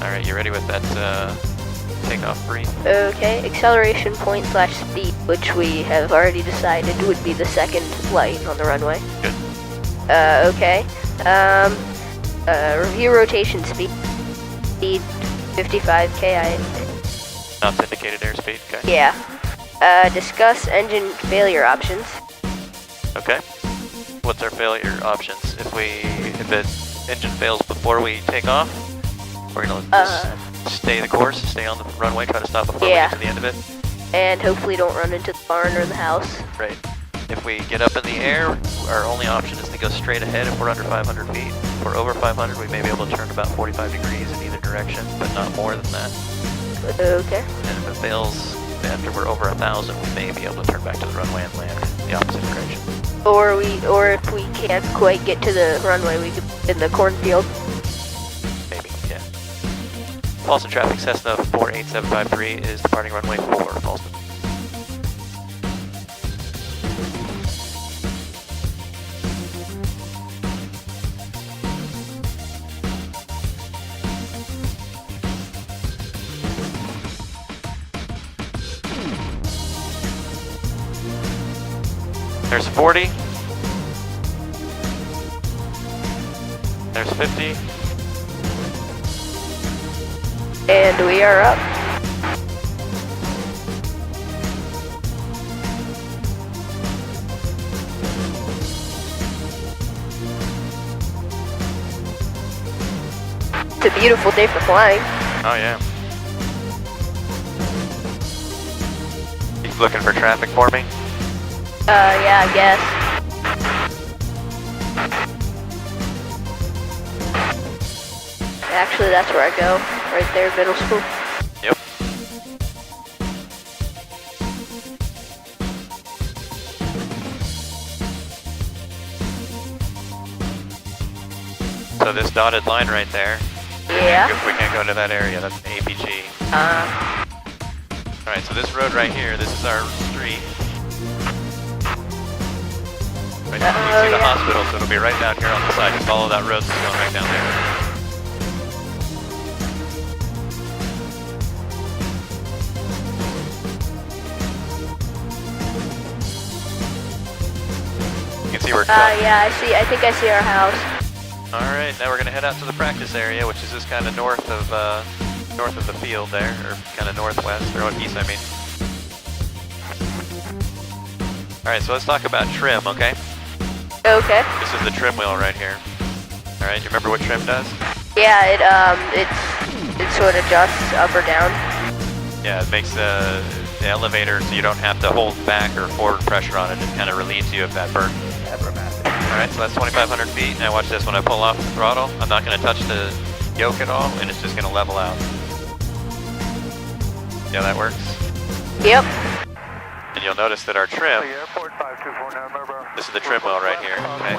Alright, you ready with that takeoff brief? Okay, acceleration point / speed, which we have already decided would be the second light on the runway. Good. Okay. Review rotation speed. Speed 55 KI. Not indicated airspeed, okay. Yeah. Discuss engine failure options. Okay. What's our failure options? If the engine fails before we take off, we're gonna just stay the course, stay on the runway, try to stop before we get to the end of it. And hopefully don't run into the barn or the house. Right. If we get up in the air, our only option is to go straight ahead if we're under 500 feet. If we're over 500, we may be able to turn about 45 degrees in either direction, but not more than that. Okay. And if it fails after we're over 1,000, we may be able to turn back to the runway and land the opposite direction. Or if we can't quite get to the runway, we could in the cornfield. Maybe, yeah. Boston traffic Cessna 48753 is departing runway 4, Boston. There's 40. There's 50. And we are up. It's a beautiful day for flying. Oh yeah. You looking for traffic for me? Yeah, I guess. Actually, that's where I go. Right there, middle school. Yep. So this dotted line right there. Yeah. We can't go into that area, that's an APG. Alright, so this road right here, this is our street. Right, you can see the hospital, so it'll be right down here on the side. Just follow that road, it's going right down there. You can see where yeah, I think I see our house. Alright, now we're going to head out to the practice area, which is just kind of north of the field there, or kind of northwest, or east, I mean. Alright, so let's talk about trim, okay? Okay. This is the trim wheel right here. Alright, you remember what trim does? Yeah, it sort of adjusts up or down. Yeah, it makes the elevator so you don't have to hold back or forward pressure on it. It kind of relieves you of that burden. Alright, so that's 2,500 feet. Now watch this. When I pull off the throttle, I'm not going to touch the yoke at all, and it's just going to level out. See how that works? Yep. And you'll notice that our trim, this is the trim wheel right here, okay?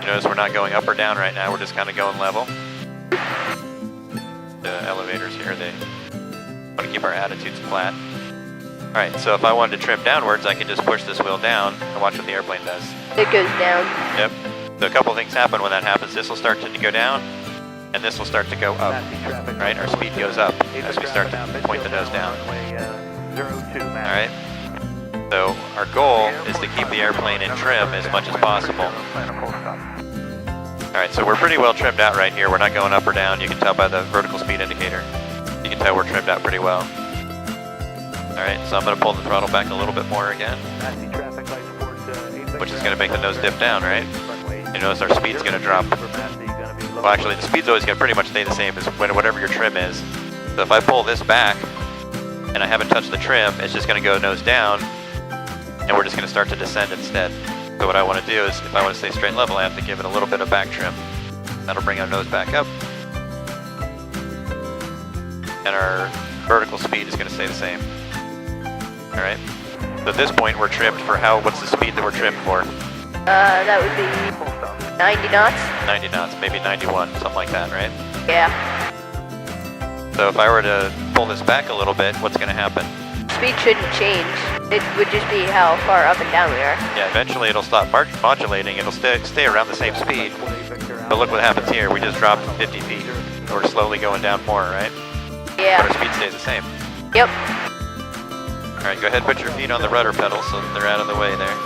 You notice we're not going up or down right now, we're just kind of going level. The elevators here, they want to keep our attitudes flat. Alright, so if I wanted to trim downwards, I can just push this wheel down and watch what the airplane does. It goes down. Yep. So a couple things happen when that happens. This will start to go down, and this will start to go up. Right? Our speed goes up as we start to point the nose down. Alright? So our goal is to keep the airplane in trim as much as possible. Alright, so we're pretty well trimmed out right here. We're not going up or down. You can tell by the vertical speed indicator. You can tell we're trimmed out pretty well. Alright, so I'm going to pull the throttle back a little bit more again, which is going to make the nose dip down, right? You notice our speed's going to drop. Well, actually, the speed's always going to pretty much stay the same as whatever your trim is. So if I pull this back, and I haven't touched the trim, it's just going to go nose down, and we're just going to start to descend instead. So what I want to do is, if I want to stay straight level, I have to give it a little bit of back trim. That'll bring our nose back up. And our vertical speed is going to stay the same. Alright? So at this point, we're trimmed for what's the speed that we're trimmed for? That would be 90 knots? 90 knots, maybe 91, something like that, right? Yeah. So if I were to pull this back a little bit, what's going to happen? Speed shouldn't change. It would just be how far up and down we are. Yeah, eventually it'll stop modulating. It'll stay around the same speed. But look what happens here. We just dropped 50 feet. We're slowly going down more, right? Yeah. But our speed stays the same. Yep. Alright, go ahead and put your feet on the rudder pedal so that they're out of the way there.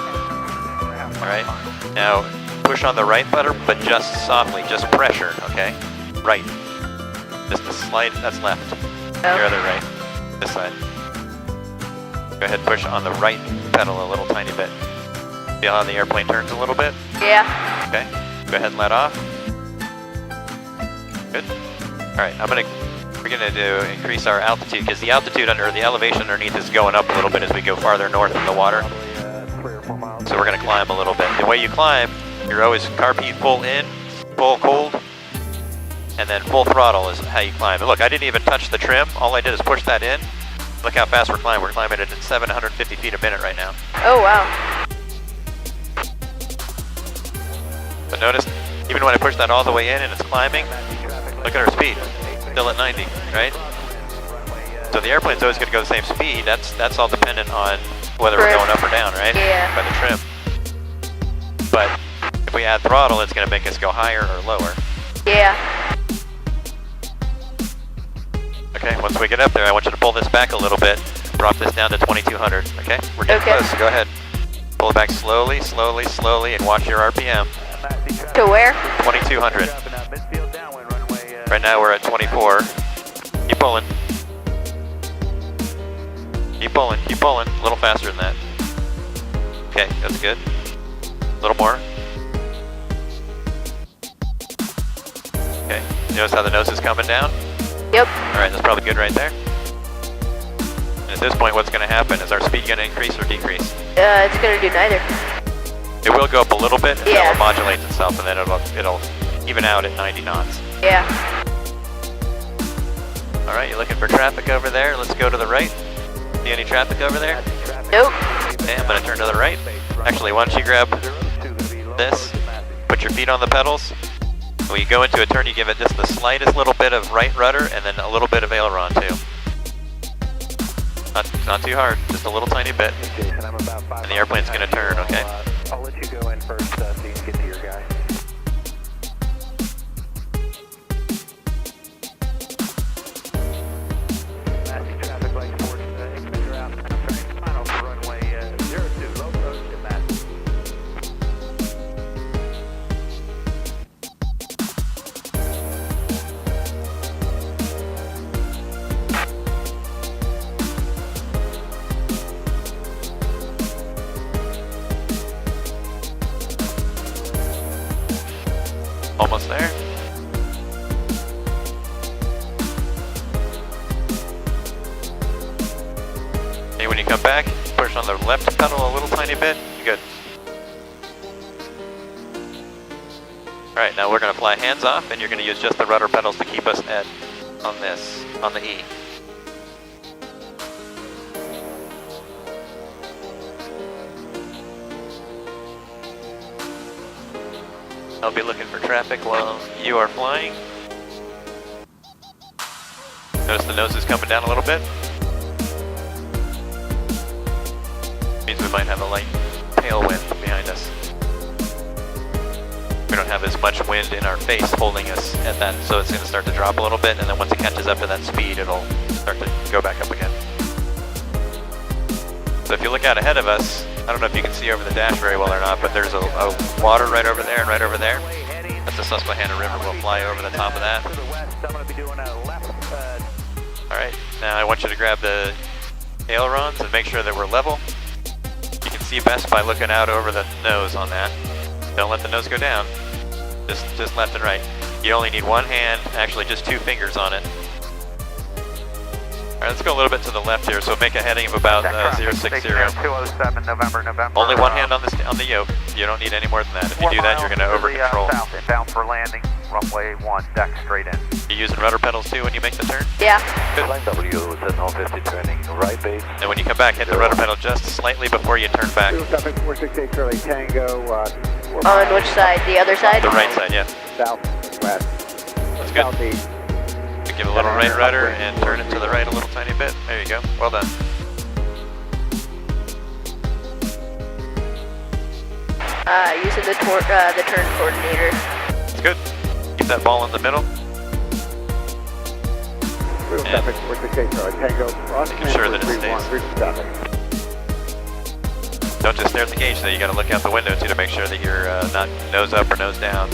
Alright, now push on the right rudder, but just softly, just pressure, okay? Right. Just a slight, that's left. Oh. Your other right, this side. Go ahead and push on the right pedal a little tiny bit. Feel how the airplane turns a little bit? Yeah. Okay, go ahead and let off. Good. Alright, we're gonna do increase our altitude, because the altitude under, the elevation underneath is going up a little bit as we go farther north in the water. So we're gonna climb a little bit. The way you climb, you're always carpet full in, full cold, and then full throttle is how you climb. And look, I didn't even touch the trim. All I did is push that in. Look how fast we're climbing. We're climbing at 750 feet a minute right now. Oh, wow. But notice, even when I push that all the way in and it's climbing, look at our speed. Still at 90, right? So the airplane's always going to go the same speed. That's all dependent on whether we're going up or down, right? Yeah. By the trim. But if we add throttle, it's going to make us go higher or lower. Yeah. Okay, once we get up there, I want you to pull this back a little bit. Drop this down to 2200, okay? We're getting close, so go ahead. Pull it back slowly, slowly, slowly, and watch your RPM. To where? 2200. Right now we're at 24. Keep pulling. Keep pulling, keep pulling. A little faster than that. Okay, that's good. A little more. Okay, notice how the nose is coming down? Yep. Alright, that's probably good right there. And at this point, what's going to happen? Is our speed going to increase or decrease? It's gonna do neither. It will go up a little bit, and Yeah. then it'll modulate itself, and then it'll even out at 90 knots. Yeah. Alright, you're looking for traffic over there. Let's go to the right. See any traffic over there? Nope. Okay, I'm going to turn to the right. Actually, why don't you grab this, put your feet on the pedals. When you go into a turn, you give it just the slightest little bit of right rudder and then a little bit of aileron too. Not too hard, just a little tiny bit. And the airplane's going to turn, okay? I'll let you go in first so you can get to your guy. Passing traffic light towards Aviator out. Final for runway 02, low approach to Massey. Almost there. Okay, when you come back, push on the left pedal a little tiny bit. Good. Alright, now we're going to fly hands off, and you're going to use just the rudder pedals to keep us on the E. I'll be looking for traffic while you are flying. Notice the nose is coming down a little bit. Means we might have a light tailwind behind us. We don't have as much wind in our face holding us at that, so it's going to start to drop a little bit, and then once it catches up to that speed, it'll start to go back up again. So if you look out ahead of us, I don't know if you can see over the dash very well or not, but there's a water right over there and right over there. That's the Susquehanna River. We'll fly over the top of that. Alright, now I want you to grab the ailerons and make sure that we're level. You can see best by looking out over the nose on that. Don't let the nose go down. Just left and right. You only need one hand, actually just 2 fingers on it. Alright, let's go a little bit to the left here, so make a heading of about 060. 207, November. Only one hand on the yoke. You don't need any more than that. If you do that, you're going to over-control. South, inbound for landing, runway 1, deck straight in. You using rudder pedals too when you make the turn? Yeah. Good. Line W, 1050 turning right base. And when you come back, hit the rudder pedal just slightly before you turn back. 468 Charlie Tango. On which side? The other side? The right side, yeah. Southwest. That's good. Southeast. Give it a little right rudder and turn it to the right a little tiny bit. There you go. Well done. Using the turn coordinator. It's good. Keep that ball in the middle. Real And traffic, 46 Charlie Tango, cross making sure that it stays. real traffic. Don't just stare at the gauge, though. You got to look out the window too to make sure that you're not nose up or nose down.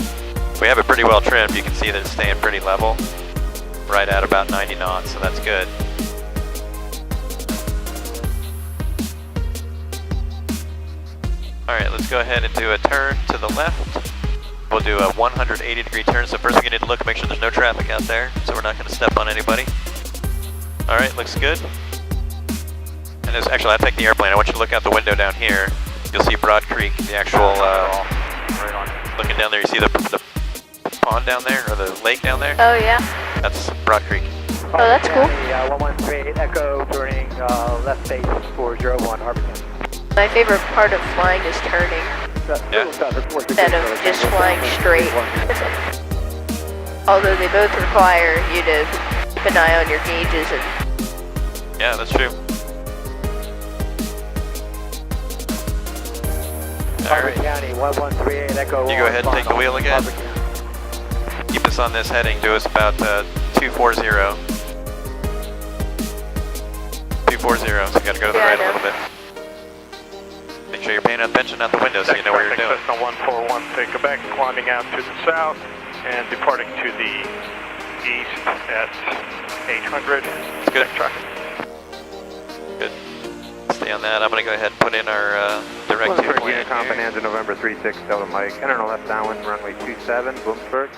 We have it pretty well trimmed. You can see that it's staying pretty level, right at about 90 knots, so that's good. All right, let's go ahead and do a turn to the left. We'll do a 180-degree turn. So first we need to look, make sure there's no traffic out there, so we're not going to step on anybody. All right, looks good. And there's, actually, I'll take the airplane. I want you to look out the window down here. You'll see Broad Creek, the actual, looking down there, you see the pond down there, or the lake down there? Oh yeah. That's Broad Creek. Oh, that's cool. 1138 Echo, turning left base 401 Harbor County. My favorite part of flying is turning, Yeah. instead of just flying straight. Although they both require you to keep an eye on your gauges and... Yeah, that's true. All right. County 1138 Echo. You go ahead and take the wheel again. Keep us on this heading. Do us about 240. 240. So you got to go to the right a little bit. Make sure you're paying attention out the window so you know what you're doing. Cessna 141, take a back, climbing out to the south and departing to the east at 800. It's good. Good. Stay on that. I'm going to go ahead and put in our direct to plan Unicom, here. Bonanza, November 36, Delta Mike. Enter on left downwind, runway 27, Bloomsburg.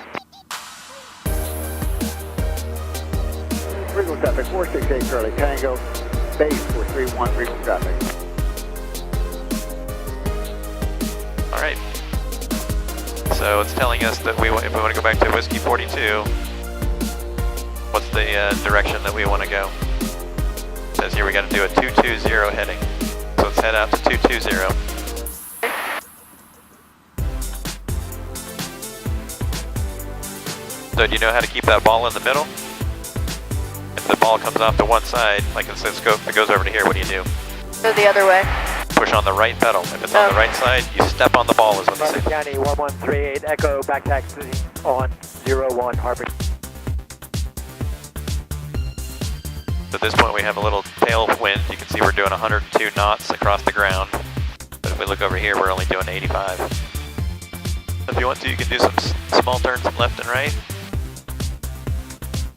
Regal traffic, 468 Charlie Tango, base 431, Regal traffic. All right. So it's telling us that if we want to go back to Whiskey 42, what's the direction that we want to go? It says here we got to do a 220 heading. So let's head out to 220. So do you know how to keep that ball in the middle? If the ball comes off to one side, like it says, if it goes over to here, what do you do? Go the other way. Push on the right pedal. If it's on the right side, you step on the ball is what they Harbor say. County 1138 Echo, back taxi on 01 Harbor. At this point we have a little tailwind. You can see we're doing 102 knots across the ground. But if we look over here, we're only doing 85. If you want to, you can do some small turns left and right.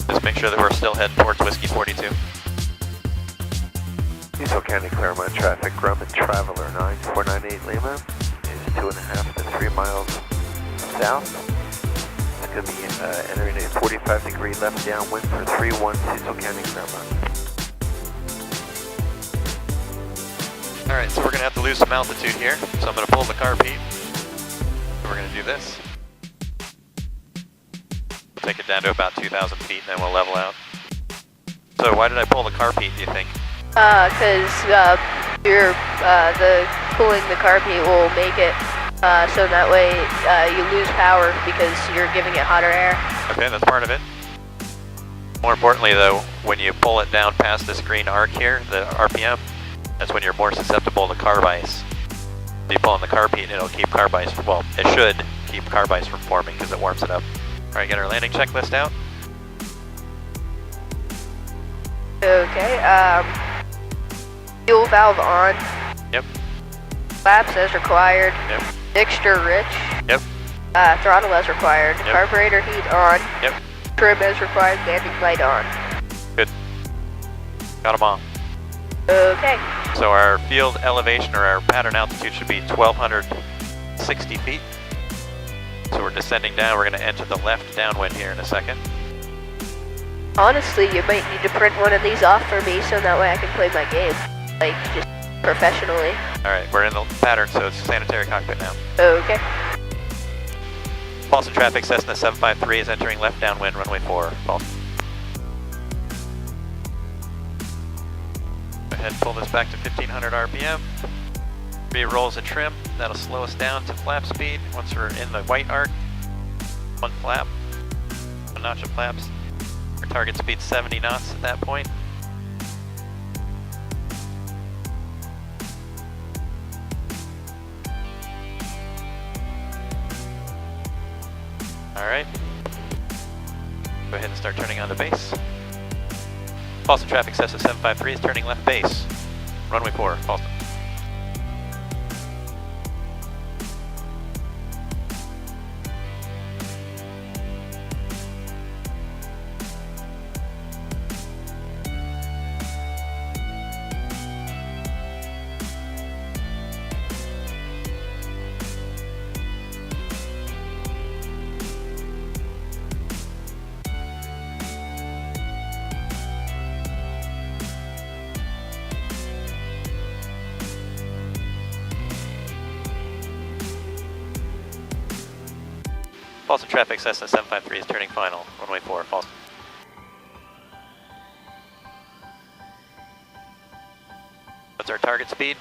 Just make sure that we're still heading towards Whiskey 42. Cecil County Claremont traffic, Grumman Traveler 9498 Lima is 2.5 to 3 miles south. It's going to be entering a 45-degree left downwind for 31 Cecil County Claremont. All right, so we're gonna have to lose some altitude here. So I'm gonna pull the car, Pete. We're gonna do this. Take it down to about 2,000 feet, and then we'll level out. So why did I pull the car, Pete, do you think? Cause the cooling the carpet will make it so that way you lose power because you're giving it hotter air. Okay, that's part of it. More importantly though, when you pull it down past this green arc here, the RPM, that's when you're more susceptible to carb ice. So you pull on the carb heat and it'll keep carb ice, well, it should keep carb ice from forming because it warms it up. All right, get our landing checklist out. Okay, fuel valve on. Yep. Flaps as required. Yep. Mixture rich. Yep. Throttle as required. Yep. Carburetor heat on. Yep. Trim as required. Landing light on. Good. Got them all. Okay. So our field elevation or our pattern altitude should be 1,260 feet. So we're descending down. We're going to enter the left downwind here in a second. Honestly, you might need to print one of these off for me so that way I can play my game. Like, just professionally. All right, we're in the pattern, so it's sanitary cockpit now. Okay. Boston traffic, Cessna 753 is entering left downwind, runway 4. Boston. Go ahead and pull this back to 1500 RPM. 3 rolls of trim, that'll slow us down to flap speed. Once we're in the white arc, 1 flap, 1 notch of flaps. Our target speed's 70 knots at that point. Alright. Go ahead and start turning on the base. Boston traffic Cessna 753 is turning left base. Runway 4, Boston. Boston traffic Cessna 753 is turning final. Runway 4, Boston. What's our target speed?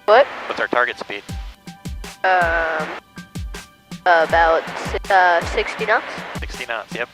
What? What's our target speed? About 60 knots. 60 knots, yep.